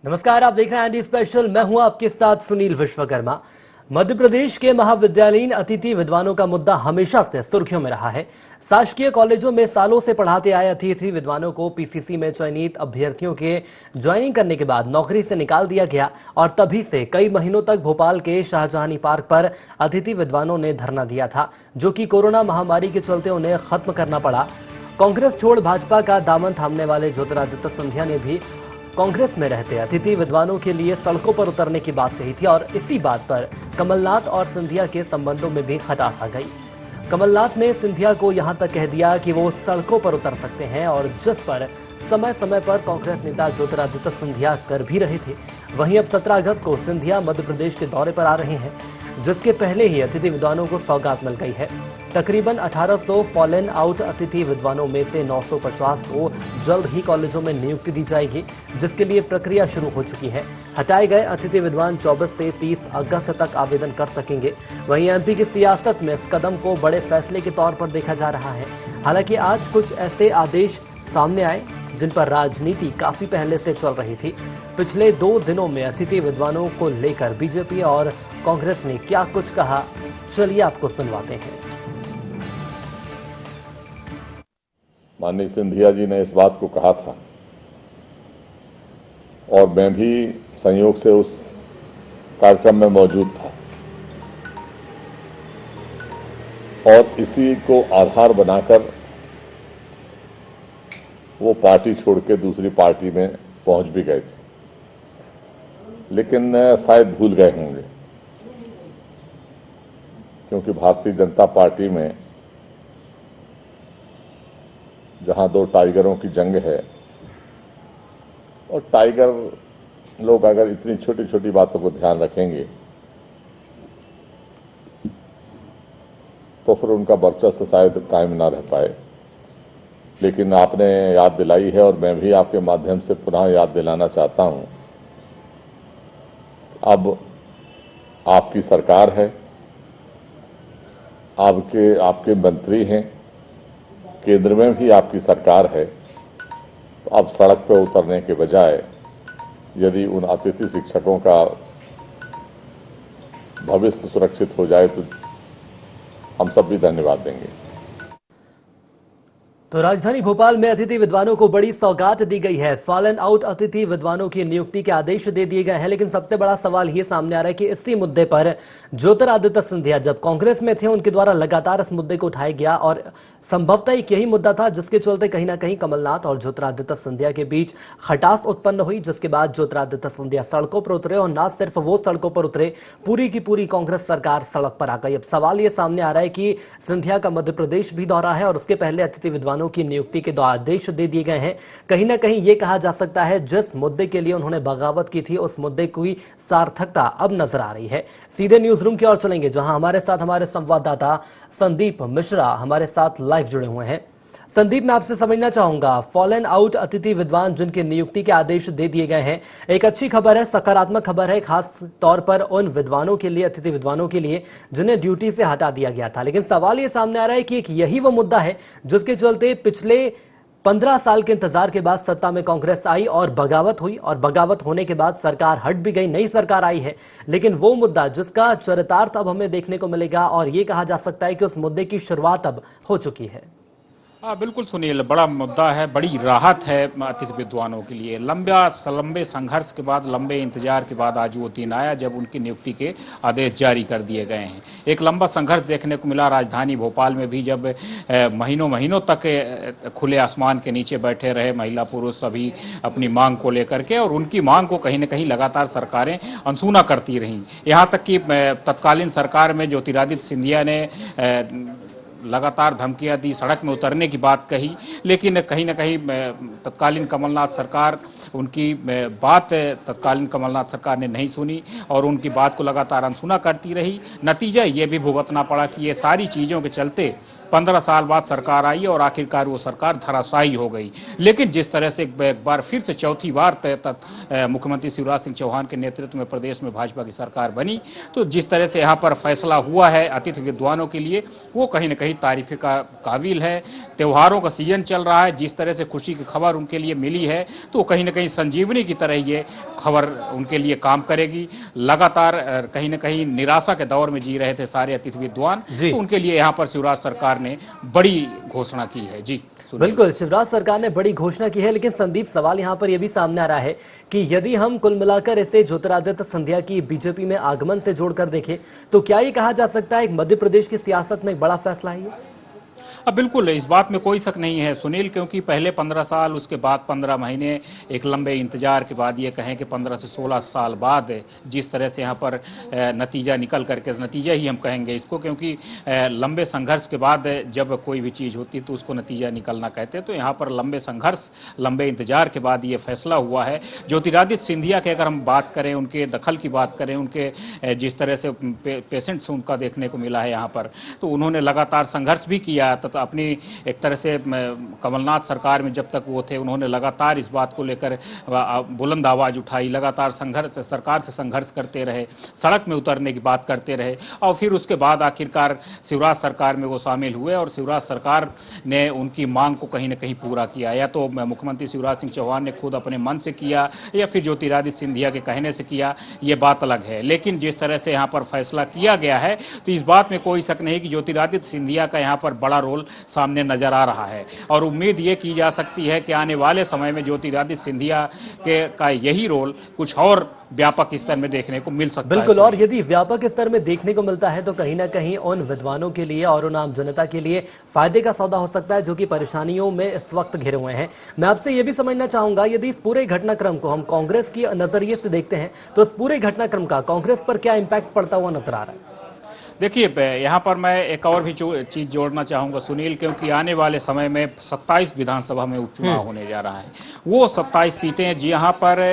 नमस्कार, आप देख रहे हैं एनडी स्पेशल। मैं हूं आपके साथ सुनील विश्वकर्मा। मध्य प्रदेश के महाविद्यालयीन अतिथि विद्वानों का मुद्दा हमेशा से सुर्खियों में रहा है। शासकीय कॉलेजों में सालों से पढ़ाते आए अतिथि विद्वानों को पीसीसी में चयनित अभ्यर्थियों के ज्वाइनिंग करने के बाद नौकरी से निकाल दिया गया और तभी से कई महीनों तक भोपाल के शाहजहानी पार्क पर अतिथि विद्वानों ने धरना दिया था, जो कि कोरोना महामारी के चलते उन्हें खत्म करना पड़ा। कांग्रेस छोड़ भाजपा का दामन थामने वाले ज्योतिरादित्य सिंधिया ने भी कांग्रेस में रहते अतिथि विद्वानों के लिए सड़कों पर उतरने की बात कही थी और इसी बात पर कमलनाथ और सिंधिया के संबंधों में भी खटास आ गई। कमलनाथ ने सिंधिया को यहां तक कह दिया कि वो सड़कों पर उतर सकते हैं, और जिस पर समय समय पर कांग्रेस नेता ज्योतिरादित्य सिंधिया कर भी रहे थे। वहीं अब 17 अगस्त को सिंधिया मध्य प्रदेश के दौरे पर आ रहे हैं, जिसके पहले ही अतिथि विद्वानों को सौगात मिल गई है। तकरीबन 1800 फॉलन आउट अतिथि विद्वानों में से 950 को जल्द ही कॉलेजों में नियुक्ति दी जाएगी, जिसके लिए प्रक्रिया शुरू हो चुकी है। हटाए गए अतिथि विद्वान 24 से 30 अगस्त तक आवेदन कर सकेंगे। वहीं एमपी की सियासत में इस कदम को बड़े फैसले के तौर पर देखा जा रहा है। हालांकि आज कुछ ऐसे आदेश सामने आए जिन पर राजनीति काफी पहले से चल रही थी। पिछले 2 दिनों में अतिथि विद्वानों को लेकर बीजेपी और कांग्रेस ने क्या कुछ कहा, चलिए आपको सुनवाते हैं। माननीय सिंधिया जी ने इस बात को कहा था और मैं भी संयोग से उस कार्यक्रम में मौजूद था, और इसी को आधार बनाकर वो पार्टी छोड़ के दूसरी पार्टी में पहुंच भी गए थे, लेकिन शायद भूल गए होंगे, क्योंकि भारतीय जनता पार्टी में जहां 2 टाइगरों की जंग है, और टाइगर लोग अगर इतनी छोटी छोटी बातों को ध्यान रखेंगे तो फिर उनका वर्चस्व शायद कायम ना रह पाए। लेकिन आपने याद दिलाई है, और मैं भी आपके माध्यम से पुनः याद दिलाना चाहता हूं, अब आपकी सरकार है, आपके मंत्री हैं, केंद्र में भी आपकी सरकार है। तो अब सड़क पर उतरने के बजाय यदि उन अतिथि शिक्षकों का भविष्य सुरक्षित हो जाए तो हम सब भी धन्यवाद देंगे। तो राजधानी भोपाल में अतिथि विद्वानों को बड़ी सौगात दी गई है। फॉलन आउट अतिथि विद्वानों की नियुक्ति के आदेश दे दिए गए हैं, लेकिन सबसे बड़ा सवाल ये सामने आ रहा है कि इसी मुद्दे पर ज्योतिरादित्य सिंधिया जब कांग्रेस में थे, उनके द्वारा लगातार इस मुद्दे को उठाया गया और संभवतः एक यही मुद्दा था जिसके चलते कहीं ना कहीं कमलनाथ और ज्योतिरादित्य सिंधिया के बीच खटास उत्पन्न हुई, जिसके बाद ज्योतिरादित्य सिंधिया सड़कों पर उतरे, और न सिर्फ वो सड़कों पर उतरे, पूरी की पूरी कांग्रेस सरकार सड़क पर आ गई। अब सवाल ये सामने आ रहा है कि सिंधिया का मध्य प्रदेश भी दौरा है और उसके पहले अतिथि विद्वानों की नियुक्ति के 2 आदेश दे दिए गए हैं। कहीं ना कहीं यह कहा जा सकता है जिस मुद्दे के लिए उन्होंने बगावत की थी, उस मुद्दे की सार्थकता अब नजर आ रही है। सीधे न्यूज रूम की ओर चलेंगे, जहां हमारे साथ हमारे संवाददाता संदीप मिश्रा हमारे साथ लाइव जुड़े हुए हैं। संदीप, मैं आपसे समझना चाहूंगा, फॉलन आउट अतिथि विद्वान जिनके नियुक्ति के आदेश दे दिए गए हैं, एक अच्छी खबर है, सकारात्मक खबर है, खास तौर पर उन विद्वानों के लिए, अतिथि विद्वानों के लिए जिन्हें ड्यूटी से हटा दिया गया था। लेकिन सवाल यह सामने आ रहा है कि एक यही वो मुद्दा है जिसके चलते पिछले 15 साल के इंतजार के बाद सत्ता में कांग्रेस आई और बगावत हुई, और बगावत होने के बाद सरकार हट भी गई, नई सरकार आई है। लेकिन वो मुद्दा जिसका चरितार्थ अब हमें देखने को मिलेगा, और यह कहा जा सकता है कि उस मुद्दे की शुरुआत अब हो चुकी है। हाँ बिल्कुल सुनील, बड़ा मुद्दा है, बड़ी राहत है अतिथि विद्वानों के लिए। लंबे संघर्ष के बाद, लंबे इंतजार के बाद आज वो दिन आया जब उनकी नियुक्ति के आदेश जारी कर दिए गए हैं। एक लंबा संघर्ष देखने को मिला राजधानी भोपाल में भी, जब महीनों तक खुले आसमान के नीचे बैठे रहे महिला पुरुष सभी अपनी मांग को लेकर के, और उनकी मांग को कहीं न कहीं लगातार सरकारें अनसुना करती रहीं। यहाँ तक कि तत्कालीन सरकार में ज्योतिरादित्य सिंधिया ने लगातार धमकियां दी, सड़क में उतरने की बात कही, लेकिन कहीं न कहीं तत्कालीन कमलनाथ सरकार तत्कालीन कमलनाथ सरकार ने नहीं सुनी और उनकी बात को लगातार अनसुना करती रही। नतीजा ये भी भुगतना पड़ा कि ये सारी चीज़ों के चलते 15 साल बाद सरकार आई और आखिरकार वो सरकार धराशायी हो गई। लेकिन जिस तरह से एक बार फिर से चौथी बार मुख्यमंत्री शिवराज सिंह चौहान के नेतृत्व में प्रदेश में भाजपा की सरकार बनी, तो जिस तरह से यहाँ पर फैसला हुआ है अतिथि विद्वानों के लिए, वो कहीं न कहीं तारीफ का काबिल है। त्योहारों का सीजन चल रहा है, जिस तरह से खुशी की खबर उनके लिए मिली है तो कहीं ना कहीं संजीवनी की तरह ये खबर उनके लिए काम करेगी। लगातार कहीं ना कहीं निराशा के दौर में जी रहे थे सारे अतिथि विद्वान, तो उनके लिए यहाँ पर शिवराज सरकार ने बड़ी घोषणा की है। जी बिल्कुल, शिवराज सरकार ने बड़ी घोषणा की है, लेकिन संदीप सवाल यहां पर यह भी सामने आ रहा है कि यदि हम कुल मिलाकर इसे ज्योतिरादित्य सिंधिया की बीजेपी में आगमन से जोड़कर देखें तो क्या ये कहा जा सकता है एक मध्य प्रदेश की सियासत में एक बड़ा फैसला है ये? बिल्कुल, इस बात में कोई शक नहीं है सुनील, क्योंकि पहले 15 साल, उसके बाद 15 महीने, एक लंबे इंतजार के बाद ये कहें कि 15 से 16 साल बाद जिस तरह से यहाँ पर नतीजा निकल करके, नतीजा ही हम कहेंगे इसको, क्योंकि लंबे संघर्ष के बाद जब कोई भी चीज़ होती तो उसको नतीजा निकलना कहते, तो यहाँ पर लंबे संघर्ष, लंबे इंतजार के बाद ये फैसला हुआ है। ज्योतिरादित्य सिंधिया की अगर हम बात करें, उनके दखल की बात करें, उनके जिस तरह से पेशेंट्स उनका देखने को मिला है यहाँ पर, तो उन्होंने लगातार संघर्ष भी किया तथा अपनी एक तरह से कमलनाथ सरकार में जब तक वो थे उन्होंने लगातार इस बात को लेकर बुलंद आवाज उठाई, लगातार संघर्ष, सरकार से संघर्ष करते रहे, सड़क में उतरने की बात करते रहे और फिर उसके बाद आखिरकार शिवराज सरकार में वो शामिल हुए और शिवराज सरकार ने उनकी मांग को कहीं ना कहीं पूरा किया। या तो मुख्यमंत्री शिवराज सिंह चौहान ने खुद अपने मन से किया या फिर ज्योतिरादित्य सिंधिया के कहने से किया, ये बात अलग है। लेकिन जिस तरह से यहाँ पर फैसला किया गया है तो इस बात में कोई शक नहीं कि ज्योतिरादित्य सिंधिया का यहाँ पर बड़ा रोल सामने नजर आ रहा है और उम्मीद ये की जा सकती है कि आने वाले समय में ज्योतिरादित्य सिंधिया का यही रोल कुछ और व्यापक स्तर में देखने को मिल सकता है। बिल्कुल, और यदि व्यापक स्तर में देखने को मिलता है तो कहीं ना कहीं उन विद्वानों के लिए और उन आम जनता के लिए फायदे का सौदा हो सकता है जो कि परेशानियों में इस वक्त घिरे हुए हैं। मैं आपसे यह भी समझना चाहूंगा, यदि इस पूरे घटनाक्रम को हम कांग्रेस की नजरिए से देखते हैं तो इस पूरे घटनाक्रम का कांग्रेस पर क्या इंपैक्ट पड़ता हुआ नजर आ रहा है? देखिए, यहाँ पर मैं एक और भी चीज़ जोड़ना चाहूँगा सुनील, क्योंकि आने वाले समय में 27 विधानसभा में उपचुनाव होने जा रहा है। वो 27 सीटें जहाँ पर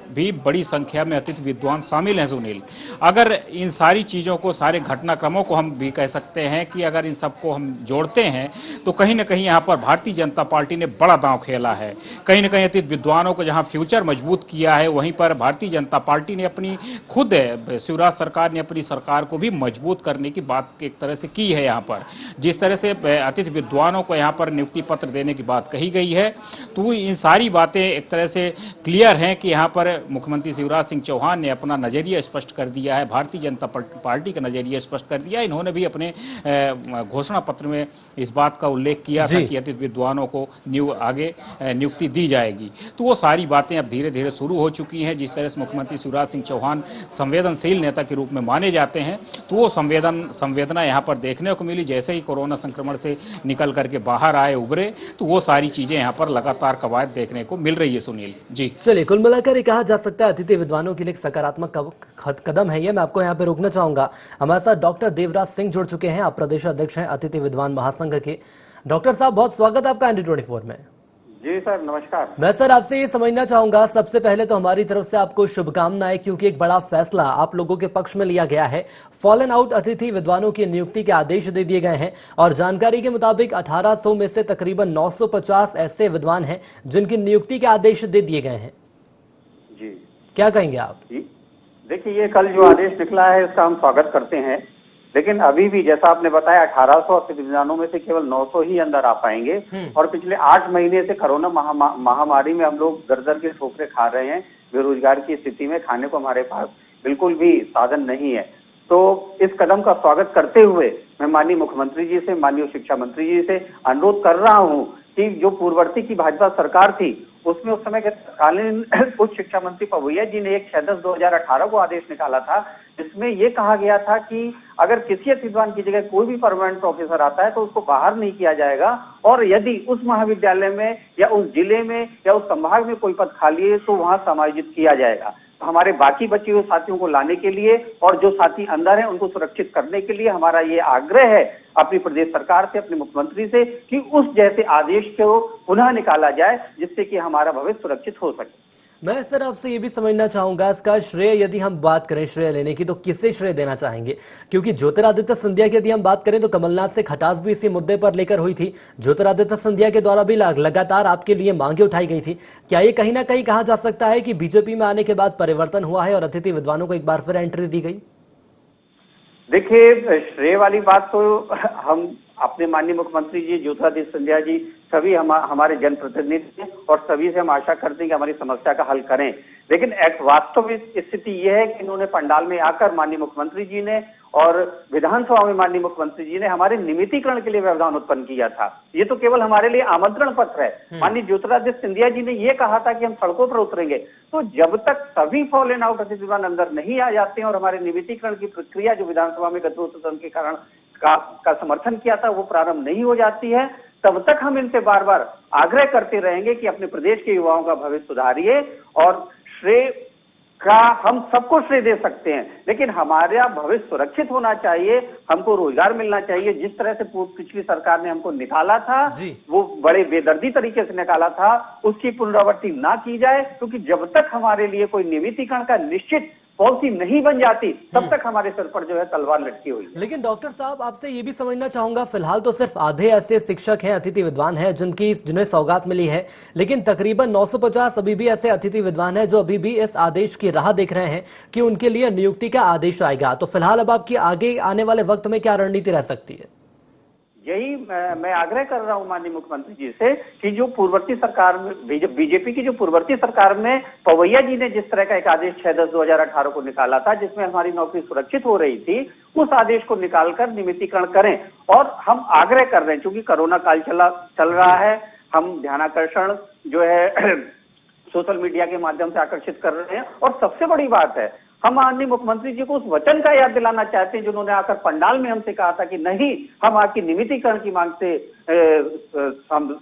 भी बड़ी संख्या में अतिथि विद्वान शामिल हैं सुनील। अगर इन सारी चीज़ों को, सारे घटनाक्रमों को हम भी कह सकते हैं कि अगर इन सबको हम जोड़ते हैं तो कहीं ना कहीं यहाँ पर भारतीय जनता पार्टी ने बड़ा दांव खेला है। कहीं ना कहीं अतिथि विद्वानों को जहाँ फ्यूचर मजबूत किया है, वहीं पर भारतीय जनता पार्टी ने अपनी खुद शिवराज सरकार ने अपनी सरकार को भी मजबूत करने की बात एक तरह से की है। यहाँ पर जिस तरह से अतिथि विद्वानों को यहाँ पर नियुक्ति पत्र देने की बात कही गई है, तो इन सारी बातें एक तरह से क्लियर हैं कि यहाँ पर मुख्यमंत्री शिवराज सिंह चौहान ने अपना नजरिया स्पष्ट कर दिया है, भारतीय जनता पार्टी का नजरिया स्पष्ट कर दिया। इन्होंने भी अपने घोषणा पत्र में इस बात का उल्लेख किया था कि अतिथि विद्वानों को आगे नियुक्ति दी जाएगी। तो वो सारी बातें अब धीरे धीरे शुरू हो चुकी हैं। जिस तरह से मुख्यमंत्री शिवराज सिंह चौहान संवेदनशील नेता के रूप में माने जाते हैं, तो वो संवेदना यहाँ पर देखने को मिली। जैसे ही कोरोना संक्रमण से निकल करके बाहर आए, उभरे, तो वो सारी चीजें यहाँ पर लगातार कवायद देखने को मिल रही है सुनील जी। चलिए, कुल मिलाकर कहा जा सकता है अतिथि विद्वानों के लिए एक सकारात्मक कदम है ये। मैं आपको यहाँ पे रोकना चाहूंगा। हमारे साथ डॉक्टर देवराज सिंह जुड़ चुके हैं, आप प्रदेश अध्यक्ष हैं अतिथि विद्वान महासंघ के। डॉक्टर साहब, बहुत स्वागत है आपका ND24 में। जी सर, नमस्कार। मैं सर आपसे ये समझना चाहूंगा, सबसे पहले तो हमारी तरफ से आपको शुभकामनाएं, क्योंकि एक बड़ा फैसला आप लोगों के पक्ष में लिया गया है। फॉलन आउट अतिथि विद्वानों की नियुक्ति के आदेश दे दिए गए हैं और जानकारी के मुताबिक 1800 में से तकरीबन 950 ऐसे विद्वान हैं जिनकी नियुक्ति के आदेश दे दिए गए हैं। जी, क्या कहेंगे आप? देखिए, ये कल जो आदेश निकला है उसका हम स्वागत करते हैं, लेकिन अभी भी जैसा आपने बताया 1800 अतिथि विद्वानों में से केवल 900 ही अंदर आ पाएंगे और पिछले 8 महीने से कोरोना महामारी में हम लोग दर के ठोकरे खा रहे हैं। बेरोजगार की स्थिति में खाने को हमारे पास बिल्कुल भी साधन नहीं है। तो इस कदम का स्वागत करते हुए मैं माननीय मुख्यमंत्री जी से, माननीय शिक्षा मंत्री जी से अनुरोध कर रहा हूं कि जो पूर्ववर्ती की भाजपा सरकार थी उसमें उस समय के तत्कालीन उच्च शिक्षा मंत्री पवैया जी ने एक 6/10/2018 को आदेश निकाला था, जिसमें ये कहा गया था कि अगर किसी अतिथि विद्वान की जगह कोई भी परमानेंट प्रोफेसर आता है तो उसको बाहर नहीं किया जाएगा और यदि उस महाविद्यालय में या उस जिले में या उस संभाग में कोई पद खाली है तो वहां समायोजित किया जाएगा। तो हमारे बाकी बचे हुए साथियों को लाने के लिए और जो साथी अंदर हैं उनको सुरक्षित करने के लिए हमारा ये आग्रह है अपनी प्रदेश सरकार से, अपने मुख्यमंत्री से कि उस जैसे आदेश को पुनः निकाला जाए जिससे कि हमारा भविष्य सुरक्षित हो सके। मैं सर आपसे ये भी समझना चाहूंगा, इसका श्रेय यदि हम बात करें श्रेय लेने की तो किसे श्रेय देना चाहेंगे? क्योंकि ज्योतिरादित्य सिंधिया की यदि हम बात करें तो कमलनाथ से खटास भी इसी मुद्दे पर लेकर हुई थी। ज्योतिरादित्य सिंधिया के द्वारा भी लगातार आपके लिए मांगे उठाई गई थी। क्या ये कहीं ना कहीं कहा जा सकता है कि बीजेपी में आने के बाद परिवर्तन हुआ है और अतिथि विद्वानों को एक बार फिर एंट्री दी गई? देखिए, श्रेय वाली बात तो हम अपने माननीय मुख्यमंत्री जी, ज्योतिरादित्य सिंधिया जी, सभी हमारे जनप्रतिनिधि हैं और सभी से हम आशा करते हैं कि हमारी समस्या का हल करें। लेकिन वास्तविक स्थिति यह है कि इन्होंने पंडाल में आकर माननीय मुख्यमंत्री जी ने और विधानसभा में माननीय मुख्यमंत्री जी ने हमारे नियमितीकरण के लिए व्यवधान उत्पन्न किया था। ये तो केवल हमारे लिए आमंत्रण पत्र है। माननीय ज्योतिरादित्य सिंधिया जी ने ये कहा था कि हम सड़कों पर उतरेंगे। तो जब तक सभी फॉलन आउट अतिथि विद्वान अंदर नहीं आ जाते हैं और हमारे नियमितीकरण की प्रक्रिया जो विधानसभा में गतिरोध के कारण का समर्थन किया था वो प्रारंभ नहीं हो जाती है, तब तक हम इनसे बार बार आग्रह करते रहेंगे कि अपने प्रदेश के युवाओं का भविष्य सुधारिए। और श्रेय का हम सबको श्रेय दे सकते हैं, लेकिन हमारा भविष्य सुरक्षित होना चाहिए, हमको रोजगार मिलना चाहिए। जिस तरह से पिछली सरकार ने हमको निकाला था, वो बड़े बेदर्दी तरीके से निकाला था, उसकी पुनरावृत्ति ना की जाए, क्योंकि जब तक हमारे लिए कोई नियमितीकरण का निश्चित पॉलिसी नहीं बन जाती तब तक हमारे सिर पर जो है तलवार लटकी हुई है। लेकिन डॉक्टर साहब, आपसे ये भी समझना चाहूंगा, फिलहाल तो सिर्फ आधे ऐसे शिक्षक हैं, अतिथि विद्वान हैं जिन्हें सौगात मिली है, लेकिन तकरीबन 950 अभी भी ऐसे अतिथि विद्वान हैं जो अभी भी इस आदेश की राह देख रहे हैं कि उनके लिए नियुक्ति का आदेश आएगा। तो फिलहाल अब आपकी आगे आने वाले वक्त में क्या रणनीति रह सकती है? यही मैं आग्रह कर रहा हूं माननीय मुख्यमंत्री जी से कि जो पूर्ववर्ती सरकार में बीजेपी की जो पूर्ववर्ती सरकार में पवैया जी ने जिस तरह का एक आदेश 6/10/2018 को निकाला था जिसमें हमारी नौकरी सुरक्षित हो रही थी, उस आदेश को निकालकर नियमितीकरण करें। और हम आग्रह कर रहे हैं, क्योंकि कोरोना काल चल रहा है, हम ध्यानाकर्षण जो है सोशल मीडिया के माध्यम से आकर्षित कर रहे हैं। और सबसे बड़ी बात है, हम माननीय मुख्यमंत्री जी को उस वचन का याद दिलाना चाहते हैं जिन्होंने आकर पंडाल में हमसे कहा था कि नहीं, हम आपकी नियमितीकरण की मांग से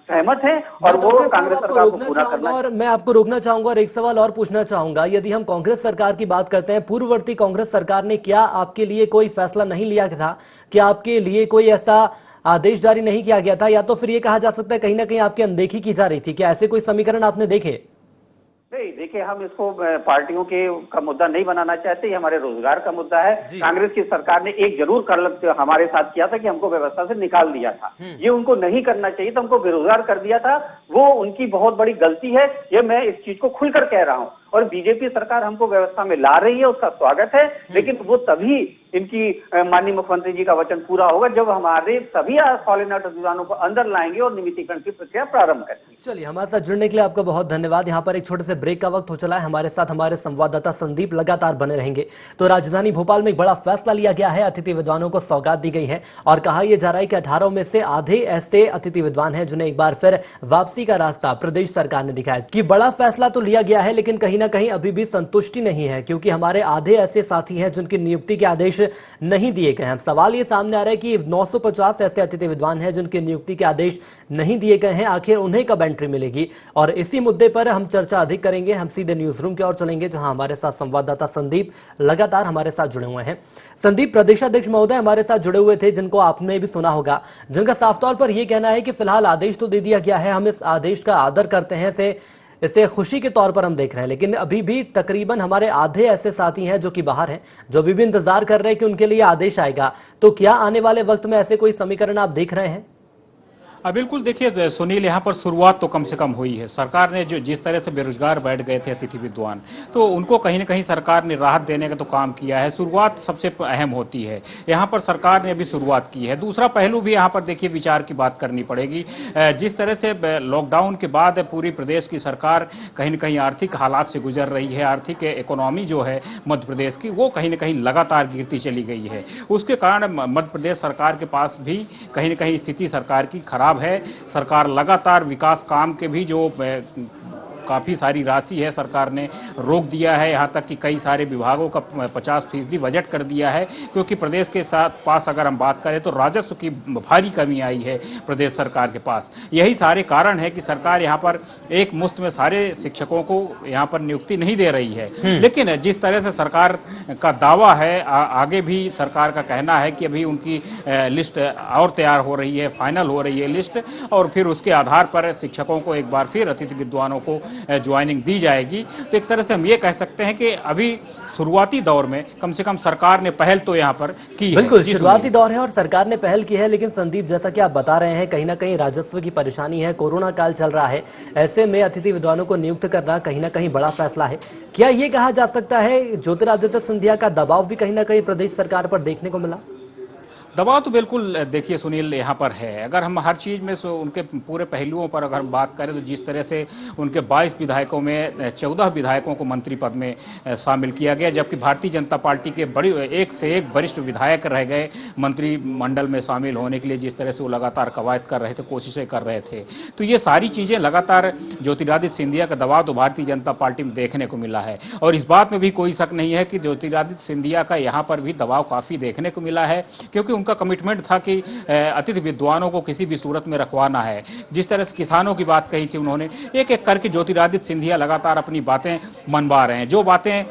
सहमत हैं और वो कांग्रेस सरकार को पूरा करना। और मैं आपको रोकना चाहूंगा और एक सवाल और पूछना चाहूंगा, यदि हम कांग्रेस सरकार की बात करते हैं, पूर्ववर्ती कांग्रेस सरकार ने क्या आपके लिए कोई फैसला नहीं लिया था? क्या आपके लिए कोई ऐसा आदेश जारी नहीं किया गया था, या तो फिर ये कहा जा सकता है कहीं ना कहीं आपकी अनदेखी की जा रही थी? क्या ऐसे कोई समीकरण आपने देखे? नहीं, देखिए, हम इसको पार्टियों के का मुद्दा नहीं बनाना चाहते, ये हमारे रोजगार का मुद्दा है। कांग्रेस की सरकार ने एक जरूर हमारे साथ किया था कि हमको व्यवस्था से निकाल दिया था, ये उनको नहीं करना चाहिए था, हमको बेरोजगार कर दिया था, वो उनकी बहुत बड़ी गलती है। ये मैं इस चीज को खुलकर कह रहा हूं। और बीजेपी सरकार हमको व्यवस्था में ला रही है, उसका स्वागत है, लेकिन वो तभी इनकी माननीय मुख्यमंत्री जी का वचन पूरा होगा जब हमारे सभी फॉलन आउट विद्वानों को अंदर लाएंगे और नियमितीकरण की प्रक्रिया प्रारंभ करेंगे। चलिए, हमारे साथ जुड़ने के लिए आपका बहुत धन्यवाद। यहाँ पर एक छोटे से ब्रेक का वक्त हो चला है, हमारे साथ हमारे संवाददाता संदीप लगातार बने रहेंगे। तो राजधानी भोपाल में एक बड़ा फैसला लिया गया है, अतिथि विद्वानों को सौगात दी गई है और कहा यह जा रहा है कि 18 में से आधे ऐसे अतिथि विद्वान हैं जिन्हें एक बार फिर वापसी का रास्ता प्रदेश सरकार ने दिखाया। कि बड़ा फैसला तो लिया गया है, लेकिन कहीं ना कहीं अभी भी संतुष्टि नहीं है, क्योंकि हमारे आधे ऐसे साथी हैं जिनकी नियुक्ति के आदेश नहीं दिए गए हैं। सवाल ये सामने आ रहा है कि 950 ऐसे अतिथि विद्वान हैं जिनके नियुक्ति के आदेश नहीं दिए गए हैं, आखिर उन्हें कब एंट्री मिलेगी? और इसी मुद्दे पर हम चर्चा अधिक करेंगे। हम सीधे न्यूज रूम की ओर चलेंगे, जहां हमारे साथ संवाददाता संदीप लगातार हमारे साथ जुड़े हुए हैं। संदीप, प्रदेशाध्यक्ष महोदय हमारे साथ जुड़े हुए थे, जिनको आपने भी सुना होगा, जिनका साफ तौर पर यह कहना है कि फिलहाल आदेश तो दे दिया गया है, हम इस आदेश का आदर करते हैं, इसे खुशी के तौर पर हम देख रहे हैं, लेकिन अभी भी तकरीबन हमारे आधे ऐसे साथी हैं जो कि बाहर हैं, जो अभी भी इंतजार कर रहे हैं कि उनके लिए आदेश आएगा। तो क्या आने वाले वक्त में ऐसे कोई समीकरण आप देख रहे हैं? बिल्कुल, देखिए सुनील, यहाँ पर शुरुआत तो कम से कम हुई है। सरकार ने जो जिस तरह से बेरोजगार बैठ गए थे अतिथि विद्वान, तो उनको कहीं ना कहीं सरकार ने राहत देने का तो काम किया है। शुरुआत सबसे अहम होती है, यहाँ पर सरकार ने अभी शुरुआत की है। दूसरा पहलू भी यहाँ पर देखिए विचार की बात करनी पड़ेगी। जिस तरह से लॉकडाउन के बाद पूरी प्रदेश की सरकार कहीं ना कहीं आर्थिक हालात से गुजर रही है, आर्थिक इकोनॉमी जो है मध्य प्रदेश की वो कहीं ना कहीं लगातार गिरती चली गई है। उसके कारण मध्य प्रदेश सरकार के पास भी कहीं ना कहीं स्थिति सरकार की खराब है। सरकार लगातार विकास काम के भी जो काफ़ी सारी राशि है सरकार ने रोक दिया है, यहाँ तक कि कई सारे विभागों का 50% बजट कर दिया है, क्योंकि प्रदेश के साथ पास अगर हम बात करें तो राजस्व की भारी कमी आई है प्रदेश सरकार के पास। यही सारे कारण है कि सरकार यहाँ पर एक मुश्त में सारे शिक्षकों को यहाँ पर नियुक्ति नहीं दे रही है। लेकिन जिस तरह से सरकार का दावा है, आगे भी सरकार का कहना है कि अभी उनकी लिस्ट और तैयार हो रही है, फाइनल हो रही है लिस्ट, और फिर उसके आधार पर शिक्षकों को एक बार फिर अतिथि विद्वानों को ज्वाइनिंग दी जाएगी। तो एक तरह से हम ये कह सकते हैं कि अभी शुरुआती दौर में कम से कम सरकार ने पहल तो यहाँ पर की है। बिल्कुल, शुरुआती दौर है और सरकार ने पहल की है, लेकिन संदीप, जैसा कि आप बता रहे हैं, कहीं ना कहीं राजस्व की परेशानी है, कोरोना काल चल रहा है, ऐसे में अतिथि विद्वानों को नियुक्त करना कहीं ना कहीं बड़ा फैसला है। क्या ये कहा जा सकता है ज्योतिरादित्य सिंधिया का दबाव भी कहीं ना कहीं प्रदेश सरकार पर देखने को मिला? दबाव तो बिल्कुल देखिए सुनील यहाँ पर है। अगर हम हर चीज़ में उनके पूरे पहलुओं पर अगर हम बात करें तो जिस तरह से उनके 22 विधायकों में 14 विधायकों को मंत्री पद में शामिल किया गया, जबकि भारतीय जनता पार्टी के बड़ी एक से एक वरिष्ठ विधायक रह गए मंत्रिमंडल में शामिल होने के लिए। जिस तरह से वो लगातार कवायद कर रहे थे, कोशिशें कर रहे थे, तो ये सारी चीज़ें लगातार ज्योतिरादित्य सिंधिया का दबाव तो भारतीय जनता पार्टी में देखने को मिला है। और इस बात में भी कोई शक नहीं है कि ज्योतिरादित्य सिंधिया का यहाँ पर भी दबाव काफ़ी देखने को मिला है, क्योंकि उनका कमिटमेंट था कि अतिथि विद्वानों को किसी भी सूरत में रखवाना है। जिस तरह से किसानों की बात कही थी उन्होंने, एक एक करके ज्योतिरादित्य सिंधिया लगातार अपनी बातें मनवा रहे हैं। जो बातें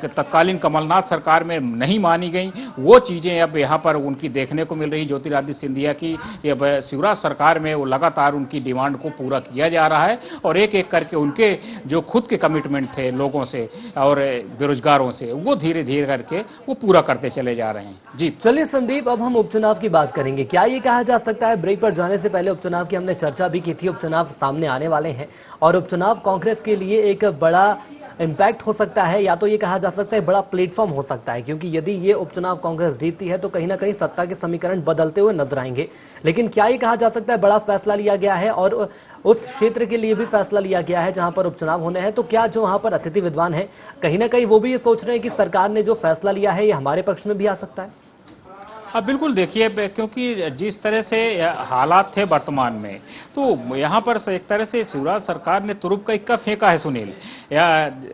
तत्कालीन कमलनाथ सरकार में नहीं मानी गई, वो चीज़ें अब यहाँ पर उनकी देखने को मिल रही। ज्योतिरादित्य सिंधिया की अब शिवराज सरकार में वो लगातार उनकी डिमांड को पूरा किया जा रहा है और एक एक करके उनके जो खुद के कमिटमेंट थे लोगों से और बेरोजगारों से, वो धीरे धीरे करके वो पूरा करते चले जा रहे हैं। जी चलिए संदीप, अब हम उपचुनाव की बात करेंगे। क्या ये कहा जा सकता है, ब्रेक पर जाने से पहले उपचुनाव की हमने चर्चा भी की थी, उपचुनाव सामने आने वाले हैं और उपचुनाव कांग्रेस के लिए एक बड़ा इम्पैक्ट हो सकता है, या तो ये कहा जा सकता है बड़ा प्लेटफॉर्म हो सकता है, क्योंकि यदि ये उपचुनाव कांग्रेस जीतती है तो कहीं ना कहीं सत्ता के समीकरण बदलते हुए नजर आएंगे। लेकिन क्या ये कहा जा सकता है बड़ा फैसला लिया गया है और उस क्षेत्र के लिए भी फैसला लिया गया है जहां पर उपचुनाव होने हैं, तो क्या जो वहां पर अतिथि विद्वान है कहीं ना कहीं वो भी ये सोच रहे हैं कि सरकार ने जो फैसला लिया है ये हमारे पक्ष में भी आ सकता है? अब बिल्कुल देखिए, क्योंकि जिस तरह से हालात थे वर्तमान में, तो यहाँ पर एक तरह से शिवराज सरकार ने तुरुप का इक्का फेंका है सुनील। या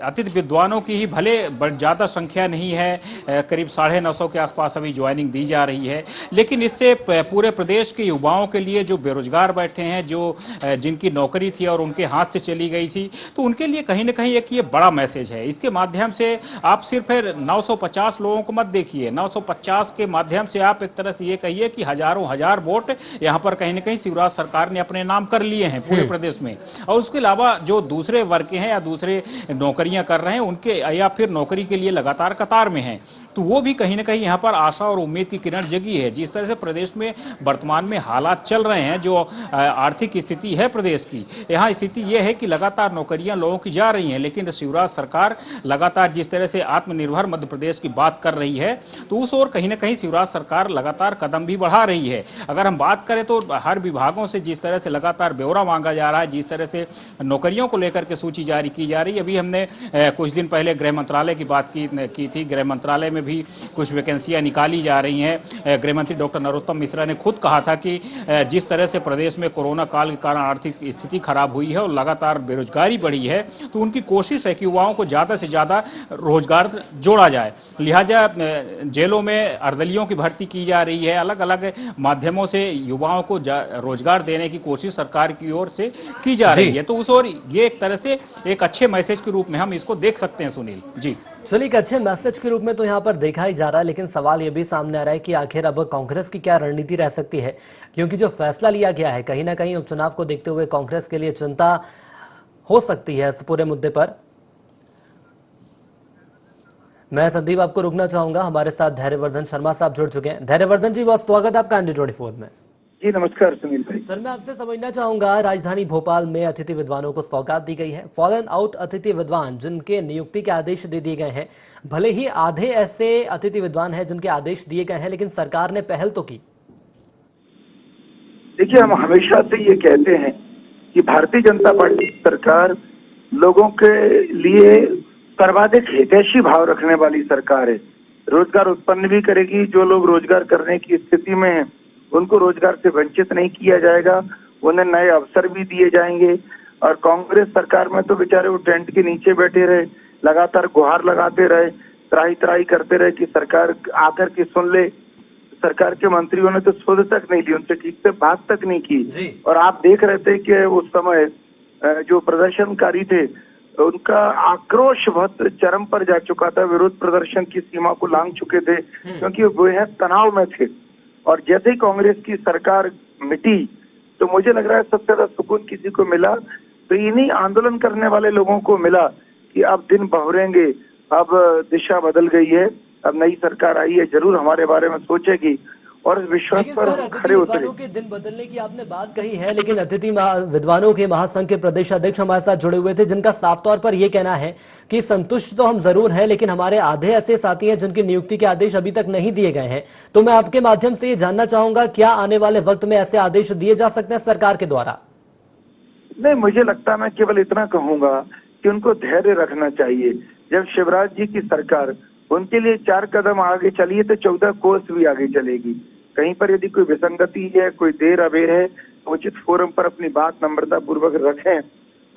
अतिथि विद्वानों की ही भले ज़्यादा संख्या नहीं है, करीब 950 के आसपास अभी ज्वाइनिंग दी जा रही है, लेकिन इससे पूरे प्रदेश के युवाओं के लिए जो बेरोजगार बैठे हैं, जो जिनकी नौकरी थी और उनके हाथ से चली गई थी, तो उनके लिए कहीं ना कहीं एक ये बड़ा मैसेज है। इसके माध्यम से आप सिर्फ 950 लोगों को मत देखिए, 950 के माध्यम से आप एक तरह से ये कहिए कि हजारों हजार वोट यहाँ पर कहीं ना कहीं शिवराज सरकार ने अपने नाम कर लिए हैं पूरे प्रदेश में। और उसके अलावा जो दूसरे वर्ग के हैं या दूसरे नौकरियां कर रहे हैं उनके, या फिर नौकरी के लिए लगातार कतार में हैं, तो वो भी कहीं ना कहीं यहाँ पर आशा और उम्मीद की किरण जगी है। जिस तरह से प्रदेश में वर्तमान में हालात चल रहे हैं, जो आर्थिक स्थिति है प्रदेश की, यहाँ स्थिति ये है कि लगातार नौकरियां लोगों की जा रही हैं, लेकिन शिवराज सरकार लगातार जिस तरह से आत्मनिर्भर मध्य प्रदेश की बात कर रही है, तो उस ओर कहीं ना कहीं शिवराज सरकार लगातार कदम भी बढ़ा रही है। अगर हम बात करें तो हर विभागों से जिस तरह से लगातार ब्यौरा मांगा जा रहा है, जिस तरह से नौकरियों को लेकर के सूची जारी की जा रही है। अभी हमने कुछ दिन पहले गृह मंत्रालय की बात की थी। गृह मंत्रालय में भी कुछ वैकेंसियां निकाली जा रही हैं। गृह मंत्री डॉक्टर नरोत्तम मिश्रा ने खुद कहा था कि जिस तरह से प्रदेश में कोरोना काल के कारण आर्थिक स्थिति खराब हुई है और लगातार बेरोजगारी बढ़ी है, तो उनकी कोशिश है कि युवाओं को ज्यादा से ज्यादा रोजगार जोड़ा जाए। लिहाजा जेलों में अर्दलियों की भर्ती की जा रही है, अलग अलग माध्यमों से युवाओं को रोजगार देने की कोशिश सरकार की ओर से की जा रही है। तो उस ओर ये एक तरह से एक अच्छे मैसेज के रूप में हम इसको देख सकते हैं सुनील जी। चलिए, एक अच्छे मैसेज के रूप में तो यहाँ पर देखा ही जा रहा है, लेकिन सवाल ये भी सामने आ रहा है कि आखिर अब कांग्रेस की क्या रणनीति रह सकती है, क्योंकि जो फैसला लिया गया है कहीं ना कहीं उपचुनाव को देखते हुए कांग्रेस के लिए चिंता हो सकती है इस पूरे मुद्दे पर। मैं संदीप आपको रुकना चाहूंगा, हमारे साथ धैर्यवर्धन शर्मा साहब जुड़ चुके हैं। धैर्यवर्धन जी, बहुत स्वागत है आपका एनडी 24 में। जी नमस्कार सुनील भाई। सर, मैं आपसे समझना चाहूंगा, राजधानी भोपाल में अतिथि विद्वानों को सौगात दी गई है। फॉलन आउट अतिथि विद्वान जिनके नियुक्ति के आदेश दे दिए गए हैं, भले ही आधे ऐसे अतिथि विद्वान हैं जिनके आदेश दिए गए हैं, लेकिन सरकार ने पहल तो की। देखिए, हम हमेशा से ये कहते हैं कि भारतीय जनता पार्टी सरकार लोगों के लिए सर्वाधिक हितैषी भाव रखने वाली सरकार है। रोजगार उत्पन्न भी करेगी, जो लोग रोजगार करने की स्थिति में हैं उनको रोजगार से वंचित नहीं किया जाएगा, उन्हें नए अवसर भी दिए जाएंगे। और कांग्रेस सरकार में तो बेचारे वो टेंट के नीचे बैठे रहे, लगातार गुहार लगाते रहे, त्राही त्राही करते रहे कि सरकार आकर के सुन ले। सरकार के मंत्रियों ने तो सुध तक नहीं ली, उनसे ठीक से बात तक नहीं की। और आप देख रहे थे कि उस समय जो प्रदर्शनकारी थे उनका आक्रोश बहुत चरम पर जा चुका था, विरोध प्रदर्शन की सीमा को लांघ चुके थे, क्योंकि वे तनाव में थे। और जैसे ही कांग्रेस की सरकार मिटी तो मुझे लग रहा है सबसे ज्यादा सुकून किसी को मिला तो इन्हीं आंदोलन करने वाले लोगों को मिला कि अब दिन बहुरेंगे, अब दिशा बदल गई है, अब नई सरकार आई है, जरूर हमारे बारे में सोचेगी। और इस विश्वास लेकिन पर सर, हम अतिथि खरे उतरे। विद्वानों के दिन बदलने की आपने बात कही है, लेकिन अतिथि विद्वानों के महासंघ के प्रदेश अध्यक्ष हमारे साथ जुड़े हुए थे, जिनका साफ तौर पर यह कहना है कि संतुष्ट तो हम जरूर हैं, लेकिन हमारे आधे ऐसे साथी हैं जिनकी नियुक्ति के आदेश अभी तक नहीं दिए गए हैं। तो मैं आपके माध्यम से ये जानना चाहूंगा, क्या आने वाले वक्त में ऐसे आदेश दिए जा सकते हैं सरकार के द्वारा? नहीं, मुझे लगता है मैं केवल इतना कहूंगा कि उनको धैर्य रखना चाहिए। जब शिवराज जी की सरकार उनके लिए 4 कदम आगे चली है तो 14 कोस भी आगे चलेगी। कहीं पर यदि कोई विसंगति है, कोई देर अबेर है, तो उचित फोरम पर अपनी बात नम्रता पूर्वक रखें,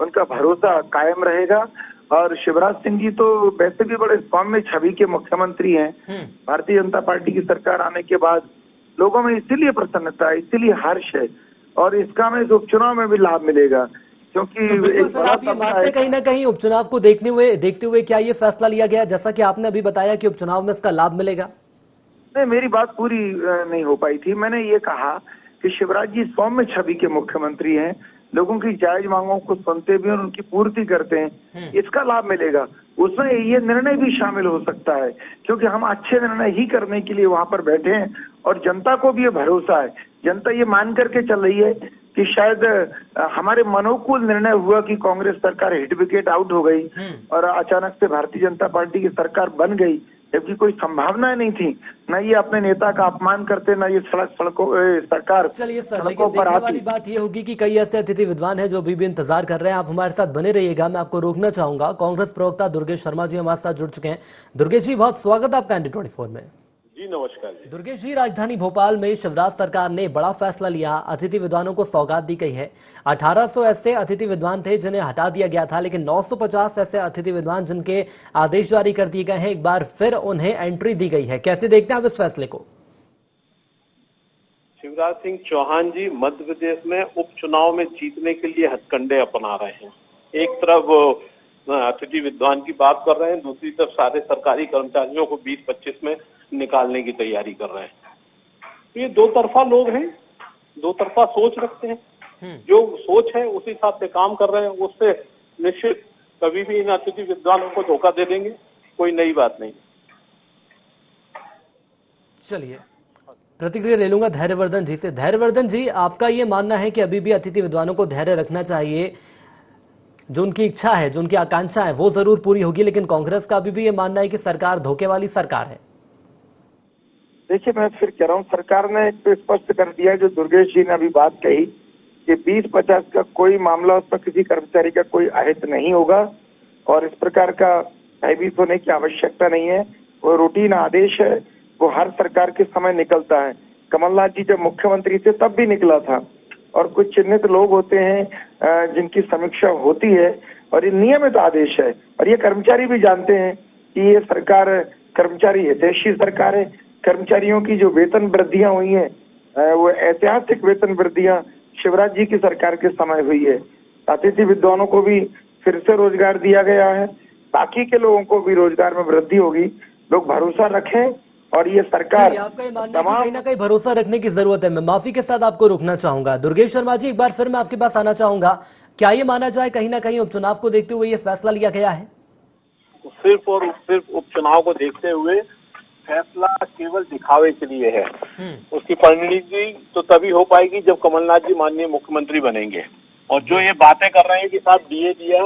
उनका भरोसा कायम रहेगा। और शिवराज सिंह जी तो वैसे भी बड़े सौम्य छवि के मुख्यमंत्री हैं। भारतीय जनता पार्टी की सरकार आने के बाद लोगों में इसीलिए प्रसन्नता है, इसीलिए हर्ष है, और इसका हमें इस उपचुनाव में भी लाभ मिलेगा, क्योंकि तो बिल्कुल एक सर, बड़ा आप ये मानते हैं कहीं ना कहीं उपचुनाव को देखते हुए क्या ये फैसला लिया गया, जैसा कि आपने अभी बताया कि उपचुनाव में इसका लाभ मिलेगा? नहीं, मेरी बात पूरी नहीं हो पाई थी। मैंने ये कहा कि शिवराज जी सौम्य छवि के मुख्यमंत्री हैं, लोगों की जायज मांगों को सुनते भी और उनकी पूर्ति करते हैं, इसका लाभ मिलेगा। उसमें ये निर्णय भी शामिल हो सकता है, क्योंकि हम अच्छे निर्णय ही करने के लिए वहां पर बैठे हैं, और जनता को भी ये भरोसा है। जनता ये मान करके चल रही है कि शायद हमारे मनोकूल निर्णय हुआ कि कांग्रेस सरकार हिट विकेट आउट हो गई और अचानक से भारतीय जनता पार्टी की सरकार बन गई, जबकि कोई संभावना नहीं थी। न ये अपने नेता का अपमान करते, न ये सरकार चलिए सर, सड़कों लेकिन पर देखने आती। वाली बात ये होगी कि कई ऐसे अतिथि विद्वान हैं जो अभी भी इंतजार कर रहे हैं। आप हमारे साथ बने रहिएगा, मैं आपको रोकना चाहूंगा। कांग्रेस प्रवक्ता दुर्गेश शर्मा जी हमारे साथ जुड़ चुके हैं। दुर्गेश जी, बहुत स्वागत आपका ND24 में। जी नमस्कार जी। दुर्गेश जी, राजधानी भोपाल में शिवराज सरकार ने बड़ा फैसला लिया, अतिथि विद्वानों को सौगात दी गई है। 1800 ऐसे अतिथि विद्वान थे जिन्हें हटा दिया गया था, लेकिन 950 ऐसे अतिथि विद्वान जिनके आदेश जारी कर दिए गए हैं, एक बार फिर उन्हें एंट्री दी गई है। कैसे देखते हैं आप इस फैसले को? शिवराज सिंह चौहान जी मध्य प्रदेश में उपचुनाव में जीतने के लिए हथकंडे अपना रहे हैं। एक तरफ अतिथि विद्वान की बात कर रहे हैं, दूसरी तरफ सारे सरकारी कर्मचारियों को 20-25 में निकालने की तैयारी कर रहे हैं। ये दो तरफा लोग हैं, दो तरफा सोच रखते हैं। जो सोच है उस हिसाब से काम कर रहे हैं, उससे निश्चित कभी भी इन अतिथि विद्वानों को धोखा दे देंगे, कोई नई बात नहीं। चलिए, प्रतिक्रिया ले लूंगा धैर्यवर्धन जी से। धैर्यवर्धन जी, आपका ये मानना है कि अभी भी अतिथि विद्वानों को धैर्य रखना चाहिए, जो उनकी इच्छा है, जो उनकी आकांक्षा है, वो जरूर पूरी होगी, लेकिन कांग्रेस का अभी भी ये मानना है कि सरकार धोखे वाली सरकार है? देखिए, मैं फिर कह रहा हूँ, सरकार ने एक तो स्पष्ट कर दिया, जो दुर्गेश जी ने अभी बात कही कि 20-50 का कोई मामला, उस पर किसी कर्मचारी का कोई अहित नहीं होगा, और इस प्रकार का भयभीत होने की आवश्यकता नहीं है। वो रूटीन आदेश है, वो हर सरकार के समय निकलता है। कमलनाथ जी जब मुख्यमंत्री थे तब भी निकला था, और कुछ चिन्हित लोग होते हैं जिनकी समीक्षा होती है, और ये नियमित आदेश है, और ये कर्मचारी भी जानते हैं कि ये सरकार कर्मचारी हितैषी सरकार है। कर्मचारियों की जो वेतन वृद्धियां हुई हैं, वो ऐतिहासिक वेतन वृद्धियां शिवराज जी की सरकार के समय हुई है। अतिथि विद्वानों को भी फिर से रोजगार दिया गया है, बाकी के लोगों को भी रोजगार में वृद्धि होगी। लोग भरोसा रखें, और ये सरकार आपका ये मानना है कि कहीं ना कहीं भरोसा रखने की जरूरत है। मैं माफी के साथ आपको रोकना चाहूंगा। दुर्गेश शर्मा जी, एक बार फिर मैं आपके पास आना चाहूंगा। क्या ये माना जाए कहीं ना कहीं उपचुनाव को देखते हुए ये फैसला लिया गया है? सिर्फ और सिर्फ उपचुनाव को देखते हुए फैसला केवल दिखावे के लिए है। उसकी परिणति तो तभी हो पाएगी जब कमलनाथ जी माननीय मुख्यमंत्री बनेंगे। और जो ये बातें कर रहे हैं कि साहब डीए दिया,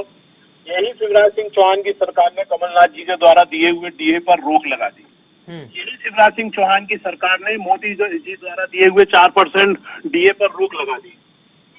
यही शिवराज सिंह चौहान की सरकार ने कमलनाथ जी के द्वारा दिए हुए डीए पर रोक लगा दी। यही शिवराज सिंह चौहान की सरकार ने मोदी जी द्वारा दिए हुए 4% डीए पर रोक लगा दी।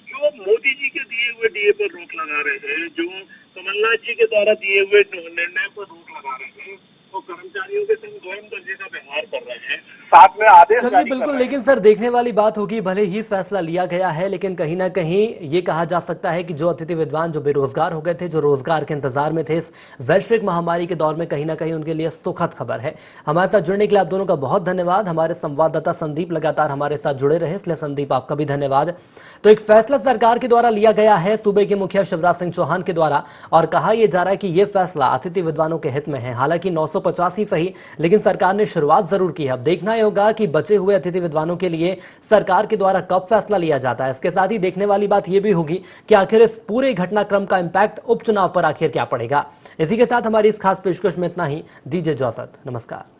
जो मोदी जी के दिए हुए डीए पर रोक लगा रहे हैं, जो कमलनाथ जी के द्वारा दिए हुए निर्णय पर रोक लगा रहे हैं, तो कर्मचारियों के संग दोहन दर्जे का व्यवहार कर रहे हैं, साथ में आदेश जारी कर रहे हैं। बिल्कुल, लेकिन सर देखने वाली बात होगी, भले ही फैसला लिया गया है, लेकिन कहीं ना कहीं ये कहा जा सकता है कि जो अतिथि विद्वान जो बेरोजगार हो गए थे, जो रोजगार के इंतजार में थे, इस वैश्विक महामारी के दौर में कहीं ना कहीं उनके लिए सुखद खबर है। हमारे साथ जुड़ने के लिए आप दोनों का बहुत धन्यवाद। हमारे संवाददाता संदीप लगातार हमारे साथ जुड़े रहे, इसलिए संदीप आपका भी धन्यवाद। तो एक फैसला सरकार के द्वारा लिया गया है, सूबे के मुखिया शिवराज सिंह चौहान के द्वारा, और कहा यह जा रहा है कि यह फैसला अतिथि विद्वानों के हित में है। हालांकि 950 ही सही, लेकिन सरकार ने शुरुआत जरूर की है। अब देखना ही होगा कि बचे हुए अतिथि विद्वानों के लिए सरकार के द्वारा कब फैसला लिया जाता है। इसके साथ ही देखने वाली बात यह भी होगी कि आखिर इस पूरे घटनाक्रम का इंपैक्ट उपचुनाव पर आखिर क्या पड़ेगा। इसी के साथ हमारी इस खास पेशकश में इतना ही। दीजिए इजाजत, नमस्कार।